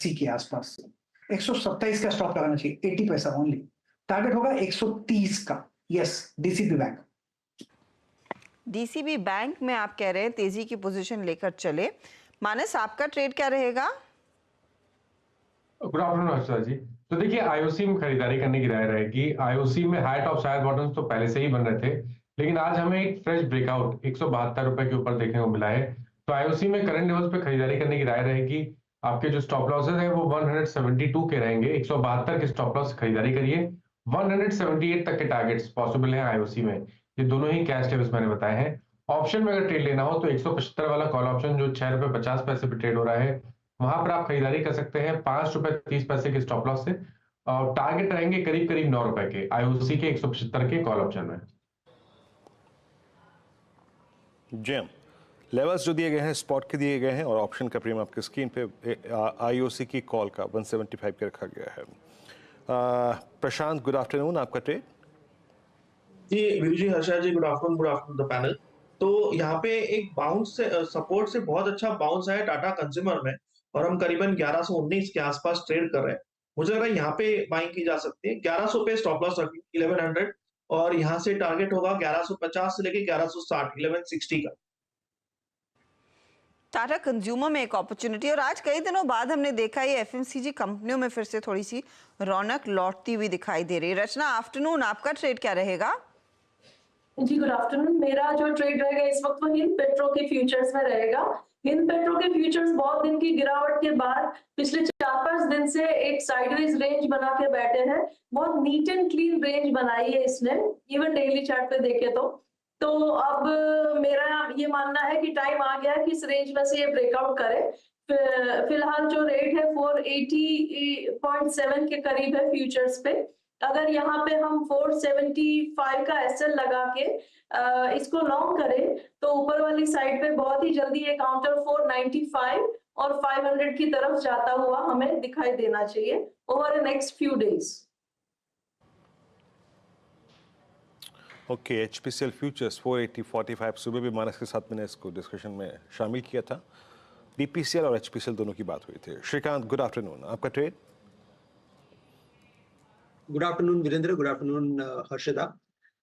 180 के आसपास, 127 का स्टॉप लगाना चाहिए, 80 पैसा ओनली। टारगेट होगा 130 का। Yes, DCB bank. DCB bank में आप कह रहे हैं तेजी की पोजीशन लेकर चले। मानस, आपका ट्रेड क्या रहेगा? गुड आफ्टरनून हर्षदा जी। तो देखिए, आईओसी में खरीदारी करने की राय रहेगी। आईओसी में हाई टॉप साइड बॉटम्स तो पहले से ही बन रहे थे, लेकिन आज हमें एक फ्रेश ब्रेकआउट 172 रुपए के ऊपर देखने को मिला है। तो आईओसी में करंट लेवल्स पे खरीदारी करने की राय रहेगी। आपके जो स्टॉप लॉसेस है वो 172 के रहेंगे। 172 के स्टॉप लॉस खरीदारी करिए। 178 तक के टारगेट्स पॉसिबल है आईओसी में। ये दोनों ही कैश लेवल्स मैंने बताए हैं। ऑप्शन में अगर ट्रेड लेना हो तो 175 वाला कॉल ऑप्शन जो 6 रुपए 50 पैसे पे ट्रेड हो रहा है, वहां पर आप खरीदारी कर सकते हैं 5 रुपए 30 पैसे के स्टॉप लॉस से। और टारगेट रहेंगे करीब करीब 9 रुपए के आईओसी के 175 के कॉल ऑप्शन में। जी, लेवल्स जो दिए गए हैं स्पॉट के दिए गए हैं और ऑप्शन का प्रीमियम आपके स्क्रीन पे आईओसी की कॉल का 175 के रखा गया है। प्रशांत, गुड आफ्टरनून, आपका ट्रेड? जी Veeru ji, Harsha ji, good afternoon the panel. तो यहाँ पे एक बाउंस से सपोर्ट से बहुत अच्छा बाउंस है टाटा कंज्यूमर में, और हम करीबन 1119 के आसपास ट्रेड कर रहे हैं। मुझे लग रहा है यहाँ पे बाइंग की जा सकती है। 1100 पे स्टॉप लॉस रखें 1100, और यहाँ से टारगेट होगा 1150 से लेके 1160, 1160 का। टाटा कंज्यूमर में एक अपॉर्चुनिटी, और आज कई दिनों बाद हमने देखा ये एफएमसीजी कंपनियों में फिर से थोड़ी सी रौनक लौटती हुई दिखाई दे रही है। रचना, आफ्टरनून, आपका ट्रेड क्या रहेगा? जी गुड आफ्टरनून। मेरा जो ट्रेड रहेगा इस वक्त वो हिंद पेट्रो के फ्यूचर्स में रहेगा। हिंद पेट्रो के फ्यूचर्स बहुत दिन की गिरावट के बाद पिछले 4-5 दिन से एक साइडवेज रेंज बना के बैठे हैं। बहुत नीट एंड क्लीन रेंज बनाई है इसने, इवन डेली चार्ट पे देखे तो अब मेरा ये मानना है कि टाइम आ गया है कि इस रेंज में से ये ब्रेकआउट करे। फिलहाल जो रेट है 480.7 के करीब है फ्यूचर्स पे। अगर यहाँ पे हम 475 का एसएल लगा के इसको लॉन्ग करें तो ऊपर वाली साइड पे बहुत ही जल्दी ये काउंटर 495 और 500 की तरफ जाता हुआ हमें दिखाई देना चाहिए over next few days. Okay, HPCL futures 480-45 सुबह भी मानस के साथ मैंने इसको डिस्कशन में शामिल किया था। बीपीसीएल और एचपीसीएल दोनों की बात हुई थी। श्रीकांत, गुड आफ्टरनून, आपका trade? Good afternoon Virendra, good afternoon Harshada.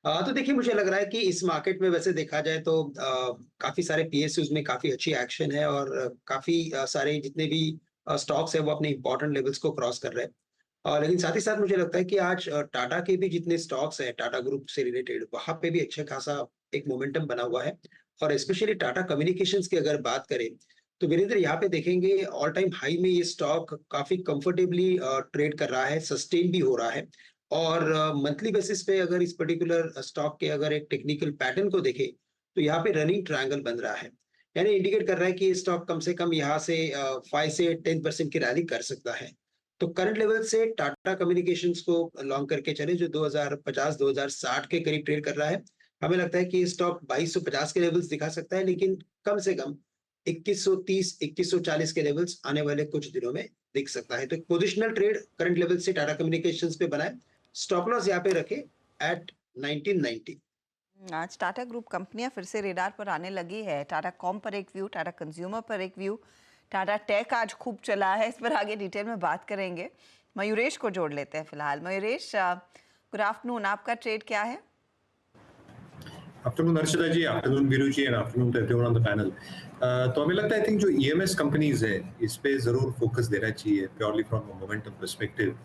तो देखिए, मुझे लग रहा है कि इस मार्केट में वैसे देखा जाए तो काफी सारे पीएसयूज में काफी अच्छी एक्शन है, और काफी सारे जितने भी स्टॉक्स है वो अपने इंपॉर्टेंट लेवल्स को क्रॉस कर रहे हैं। लेकिन साथ ही साथ मुझे लगता है कि आज टाटा के भी जितने स्टॉक्स है टाटा ग्रुप से रिलेटेड, वहां पे भी अच्छा खासा एक मोमेंटम बना हुआ है। और स्पेशली टाटा कम्युनिकेशंस की अगर बात करें तो वीरेंद्र यहाँ पे देखेंगे ऑल टाइम हाई में ये स्टॉक काफी कंफर्टेबली ट्रेड कर रहा है, सस्टेन भी हो रहा है। और मंथली बेसिस पे अगर इस पर्टिकुलर स्टॉक के अगर एक टेक्निकल पैटर्न को देखें तो यहाँ पे रनिंग ट्रायंगल बन रहा है, यानी इंडिकेट कर रहा है कि ये स्टॉक कम से कम यहाँ से 5 से 10% की रैली कर सकता है। तो करंट लेवल से टाटा कम्युनिकेशंस को लॉन्ग करके चले, जो 2050-2060 के करीब ट्रेड कर रहा है। हमें लगता है कि ये स्टॉक 2250 के लेवल्स दिखा सकता है, लेकिन कम से कम 2130-2140 के लेवल्स आने वाले कुछ दिनों में दिख सकता है। तो पोजिशनल ट्रेड करंट लेवल से टाटा कम्युनिकेशंस पे बनाए, स्टॉप लॉस यहाँ पे रखे एट 1990। आज टाटा ग्रुप कंपनियां फिर से रेडार पर आने लगी है। टाटा कॉम पर एक व्यू, टाटा कंज्यूमर पर एक व्यू, टाटा टेक आज खूब चला है, इस पर आगे डिटेल में बात करेंगे। मयूरेश को जोड़ लेते हैं फिलहाल। मयूरेश, गुड आफ्टरनून, आपका ट्रेड क्या है? Afternoon Harshada ji, afternoon Veeru ji, and afternoon to everyone on the panel. तो हमें लगता है आई थिंक जो ईएमएस कंपनीज है इस पे जरूर फोकस देना चाहिए, purely from a momentum perspective.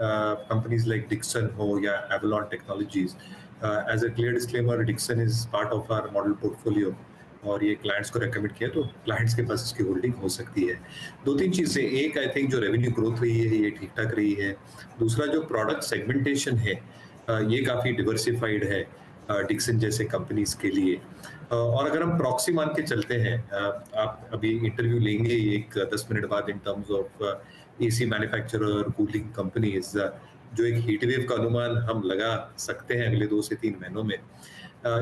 Companies like Dixon हो या Avalon technologies, as a clear disclaimer, Dixon is part of our model portfolio, और ये क्लाइंट्स को रेकमेंड किया तो क्लाइंट्स के पास इसकी होल्डिंग हो सकती है। 2-3 चीजें, एक आई थिंक जो रेवेन्यू ग्रोथ रही है ये ठीक ठाक रही है। दूसरा जो प्रोडक्ट सेगमेंटेशन है ये काफी डिवर्सिफाइड है डिक्सन जैसे कंपनीज के लिए। और अगर हम प्रॉक्सी मान के चलते हैं, आप अभी इंटरव्यू लेंगे एक 10 मिनट बाद इन terms of AC manufacturer, cooling companies, जो एक हीट वेव का अनुमान हम लगा सकते हैं अगले 2 से 3 महीनों में।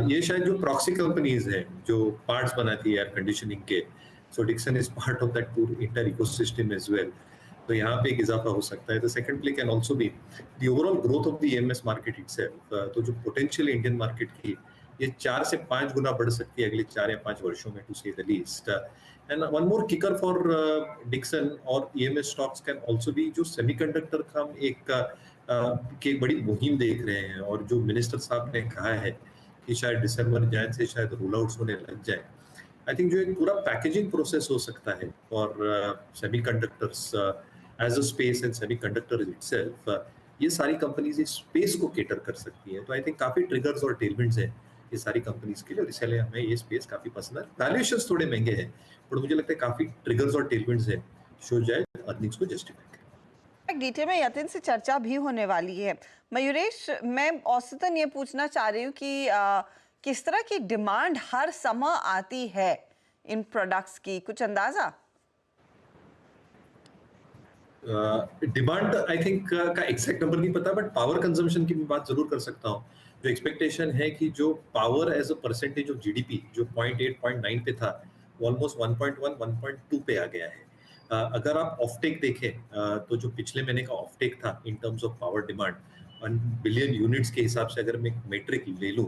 ये शायद जो प्रॉक्सी कंपनीज हैं जो पार्ट्स बनाती है एयर कंडीशनिंग के, so Dixon is part of that pure inter ecosystem as well. तो यहाँ पे एक इजाफा हो सकता है। तो second play can also be the overall growth of the EMS market itself. तो जो पोटेंशियल इंडियन मार्केट की ये 4 से 5 गुना बढ़ सकती है अगले 4 या 5 वर्षों में, to say the least. And one more kicker for Dixon और EMS stocks can also be जो सेमीकंडक्टर का हम की एक बड़ी मुहिम देख रहे हैं, और जो मिनिस्टर साहब ने कहा है कि शायद दिसंबर जैन से शायद रोल आउट्स होने लग जाए। आई थिंक जो एक पूरा पैकेजिंग प्रोसेस हो सकता है और semiconductors as a space and semiconductors itself, ये सारी कंपनीज इस स्पेस को केटर कर सकती है। तो आई थिंक काफी ट्रिगर्स और टेलविंड्स हैं ये सारी कंपनीज के लिए, और इसलिए हमें ये स्पेस काफी पसंद है। वैल्यूएशंस थोड़े महंगे हैं, पर मुझे लगता है काफी ट्रिगर्स और टेलविंड्स हैं जो जाए अर्निंग्स को जस्टिफाई करें। डिटेल में यतिन से चर्चा भी होने वाली है। मयूरेश, मैं औसतन ये पूछना चाह रही हूँ कि किस तरह की डिमांड हर समय आती है इन प्रोडक्ट्स की, कुछ अंदाजा? डिमांड आई थिंक का एग्जैक्ट नंबर नहीं पता, बट पावर कंजम्पशन की मैं बात जरूर कर सकता हूँ। जो एक्सपेक्टेशन है कि जो power as a percentage of GDP जो 0.8 0.9 पे था, वो ऑलमोस्ट 1.1 1.2 पे आ गया है। अगर आप ऑफटेक देखें तो जो पिछले महीने का ऑफटेक था इन terms of power demand 1 billion units के हिसाब से अगर मैं मेट्रिक ले लूं,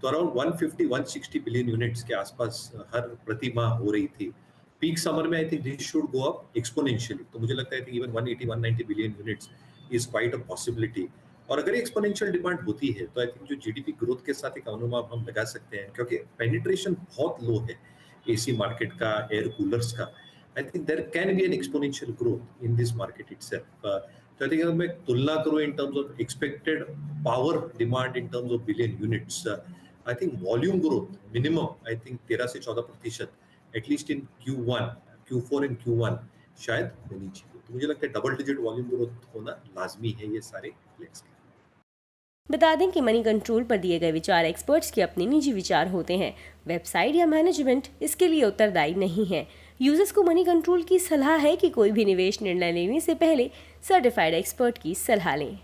तो अराउंड 150-160 बिलियन यूनिट्स के आसपास हर प्रति माह हो रही थी। पीक समर में I think this should go up exponentially, तो मुझे लगता है कि even 180-190 billion units is quite a possibility. और अगर एक्सपोनेंशियल डिमांड होती है तो आई थिंक जो जीडीपी ग्रोथ के साथ एक अनुमान हम लगा सकते हैं, क्योंकि पेनिट्रेशन बहुत लो है एसी मार्केट का, एयर कूलर्स का। I think there can be an exponential growth in this market itself. तो आई थिंक अगर मैं तुलना करूं in terms of expected power demand in terms of billion units, I think volume growth minimum I think 13 से 14% at least in Q1, Q4 and Q1 शायद होनी चाहिए। तो मुझे लगता है डबल डिजिट वॉल्यूम ग्रोथ होना लाजमी है ये सारे प्लेयर्स के। बता दें कि मनी कंट्रोल पर दिए गए विचार एक्सपर्ट्स के अपने निजी विचार होते हैं। वेबसाइट या मैनेजमेंट इसके लिए उत्तरदायी नहीं है। यूजर्स को मनी कंट्रोल की सलाह है कि कोई भी निवेश निर्णय लेने से पहले सर्टिफाइड एक्सपर्ट की सलाह लें।